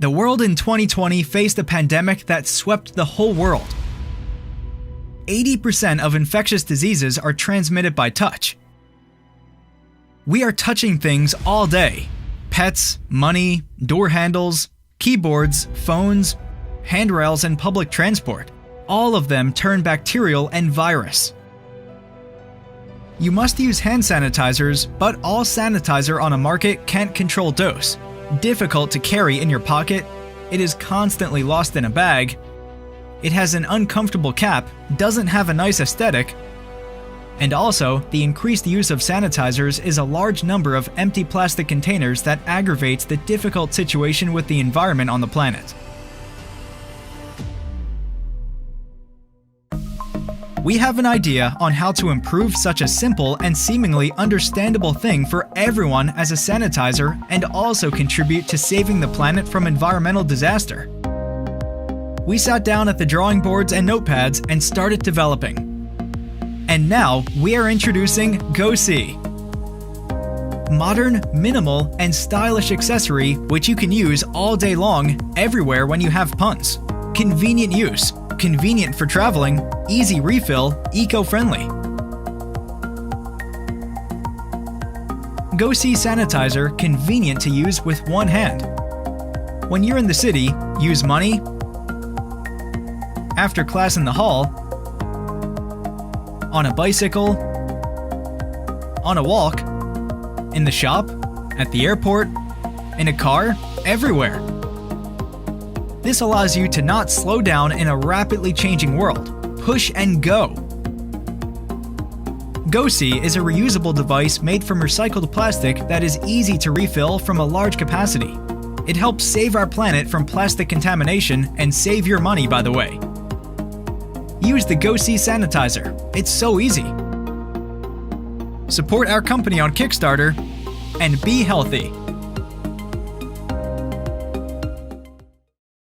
The world in 2020 faced a pandemic that swept the whole world. 80% of infectious diseases are transmitted by touch. We are touching things all day. Pets, money, door handles, keyboards, phones, handrails, and public transport. All of them turn bacterial and virus. You must use hand sanitizers, but all sanitizer on a market can't control dose. Difficult to carry in your pocket, it is constantly lost in a bag, it has an uncomfortable cap, doesn't have a nice aesthetic, and also, the increased use of sanitizers is a large number of empty plastic containers that aggravates the difficult situation with the environment on the planet. We have an idea on how to improve such a simple and seemingly understandable thing for everyone as a sanitizer and also contribute to saving the planet from environmental disaster. We sat down at the drawing boards and notepads and started developing. And now we are introducing Go.C. Modern, minimal, and stylish accessory which you can use all day long, everywhere when you have puns. Convenient use. Convenient for traveling, easy refill, eco-friendly. Go.C sanitizer convenient to use with one hand. When you're in the city, use money, after class in the hall, on a bicycle, on a walk, in the shop, at the airport, in a car, everywhere. This allows you to not slow down in a rapidly changing world. Push and go. Go.C is a reusable device made from recycled plastic that is easy to refill from a large capacity. It helps save our planet from plastic contamination and save your money, by the way. Use the Go.C sanitizer. It's so easy. Support our company on Kickstarter and be healthy.